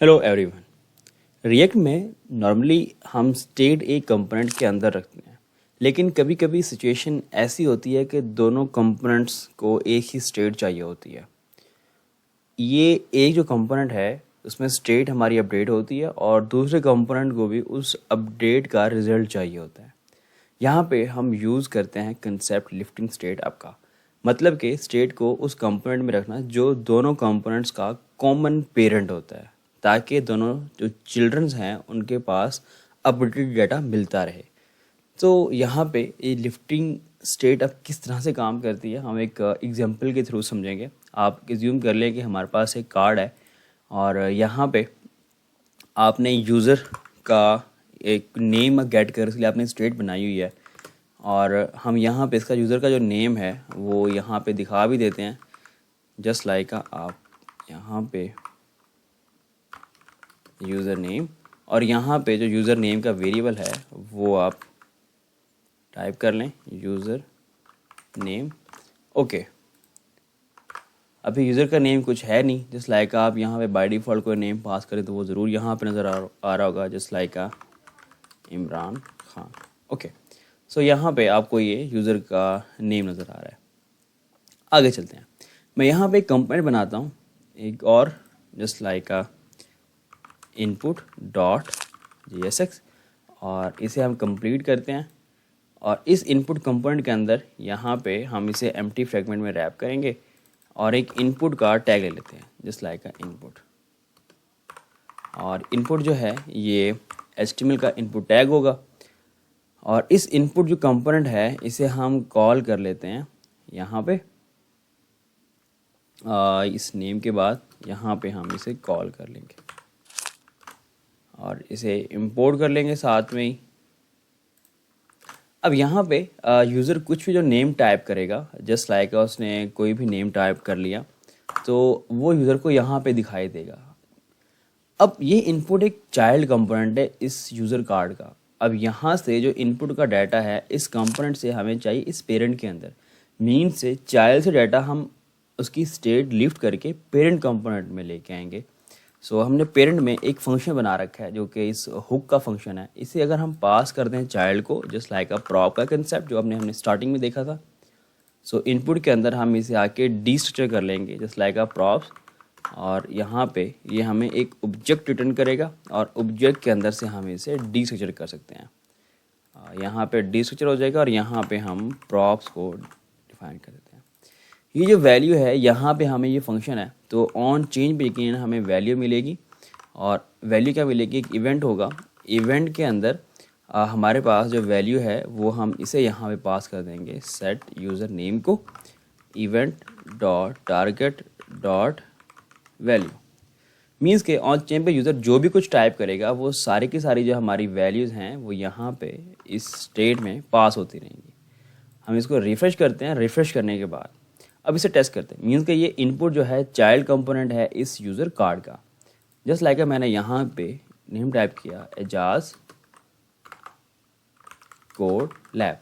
Hello everyone. React में normally हम state एक कंपोनेंट के अंदर रखते हैं, लेकिन कभी कभी सिचुएशन ऐसी होती है कि दोनों कंपोनेंट्स को एक ही स्टेट चाहिए होती है। ये एक जो कंपोनेंट है उसमें स्टेट हमारी अपडेट होती है और दूसरे कंपोनेंट को भी उस अपडेट का रिजल्ट चाहिए होता है। यहाँ पे हम यूज़ करते हैं कंसेप्ट लिफ्टिंग स्टेट अप का, मतलब कि स्टेट को उस कंपोनेंट में रखना जो दोनों कंपोनेंट्स का कॉमन पेरेंट होता है, ताकि दोनों जो चिल्ड्रंस हैं उनके पास अपडेटेड डाटा मिलता रहे। तो यहाँ पे ये लिफ्टिंग स्टेट अब किस तरह से काम करती है हम एक एग्जांपल के थ्रू समझेंगे। आप एज्यूम कर लें कि हमारे पास एक कार्ड है और यहाँ पे आपने यूज़र का एक नेम गेट कर इसलिए आपने स्टेट बनाई हुई है, और हम यहाँ पे इसका यूज़र का जो नेम है वो यहाँ पे दिखा भी देते हैं। जस्ट लाइक आप यहाँ पे यूज़र नेम, और यहाँ पे जो यूज़र नेम का वेरिएबल है वो आप टाइप कर लें यूज़र नेम। ओके, अभी यूज़र का नेम कुछ है नहीं, जस्ट लाइक आप यहाँ पे बाय डिफ़ॉल्ट कोई नेम पास करें तो वो ज़रूर यहाँ पे नज़र आ रहा होगा, just like Imran Khan. Okay, so यहाँ पे आपको ये यूज़र का नेम नज़र आ रहा है। आगे चलते हैं। मैं यहाँ पे एक कंपोनेंट बनाता हूँ एक और, just like input dot JSX, और इसे हम कंप्लीट करते हैं। और इस इनपुट कंपोनेंट के अंदर यहाँ पे हम इसे एम्प्टी फ्रेगमेंट में रैप करेंगे और एक इनपुट का टैग ले लेते हैं, जस्ट लाइक इनपुट। और इनपुट जो है ये HTML का इनपुट टैग होगा, और इस इनपुट जो कंपोनेंट है इसे हम कॉल कर लेते हैं यहाँ पे इस नेम के बाद यहाँ पे हम इसे कॉल कर लेंगे और इसे इंपोर्ट कर लेंगे साथ में ही। अब यहाँ पे यूज़र कुछ भी जो नेम टाइप करेगा, जस्ट लाइक उसने कोई भी नेम टाइप कर लिया तो वो यूज़र को यहाँ पे दिखाई देगा। अब ये इनपुट एक चाइल्ड कंपोनेंट है इस यूज़र कार्ड का। अब यहाँ से जो इनपुट का डाटा है इस कंपोनेंट से हमें चाहिए इस पेरेंट के अंदर, मीन से चाइल्ड से डाटा हम उसकी स्टेट लिफ्ट करके पेरेंट कंपोनेंट में लेके आएंगे। सो हमने पेरेंट में एक फंक्शन बना रखा है जो कि इस हुक का फंक्शन है। इसे अगर हम पास कर दें चाइल्ड को, जस्ट लाइक प्रॉप का कंसेप्ट जो हमने स्टार्टिंग में देखा था। सो इनपुट के अंदर हम इसे आके डीस्ट्रक्चर कर लेंगे, जस्ट लाइक प्रॉप्स, और यहाँ पे ये हमें एक ऑब्जेक्ट रिटर्न करेगा और ऑब्जेक्ट के अंदर से हम इसे डीस्ट्रक्चर कर सकते हैं। यहाँ पे डीस्ट्रक्चर हो जाएगा और यहाँ पे हम प्रॉप्स को डिफाइन कर देते हैं। ये जो वैल्यू है यहाँ पे हमें ये फंक्शन है तो ऑन चेंज पे यकीन हमें वैल्यू मिलेगी, और वैल्यू क्या मिलेगी, एक इवेंट होगा। इवेंट के अंदर हमारे पास जो वैल्यू है वो हम इसे यहाँ पे पास कर देंगे सेट यूज़र नेम को event dot target dot value. Means के ऑन चेन पे यूज़र जो भी कुछ टाइप करेगा वो सारी की सारी जो हमारी वैल्यूज़ हैं वो यहाँ पे इस स्टेट में पास होती रहेंगी। हम इसको रिफ़्रेश करते हैं। रिफ़्रेश करने के बाद अब इसे टेस्ट करते हैं। मीन्स के ये इनपुट जो है चाइल्ड कंपोनेंट है इस यूज़र कार्ड का, जस्ट लाइक मैंने यहाँ पे नेम टाइप किया एजाज कोड लैब।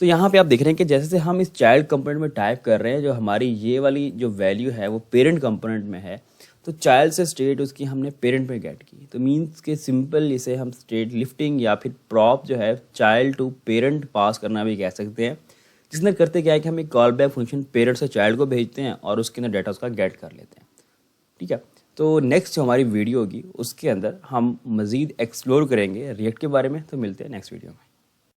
तो यहाँ पे आप देख रहे हैं कि जैसे से हम इस चाइल्ड कंपोनेंट में टाइप कर रहे हैं, जो हमारी ये वाली जो वैल्यू है वो पेरेंट कंपोनेंट में है, तो चाइल्ड से स्टेट उसकी हमने पेरेंट में गेट की। तो मीन्स के सिंपल इसे हम स्टेट लिफ्टिंग या फिर प्रॉप जो है चाइल्ड टू पेरेंट पास करना भी कह सकते हैं, जिसने करते क्या है कि हम एक कॉल बैक फंक्शन पेरेंट से चाइल्ड को भेजते हैं और उसके अंदर डाटा उसका गेट कर लेते हैं। ठीक है, तो नेक्स्ट जो हमारी वीडियो होगी उसके अंदर हम मज़ीद एक्सप्लोर करेंगे रिएक्ट के बारे में। तो मिलते हैं नेक्स्ट वीडियो में।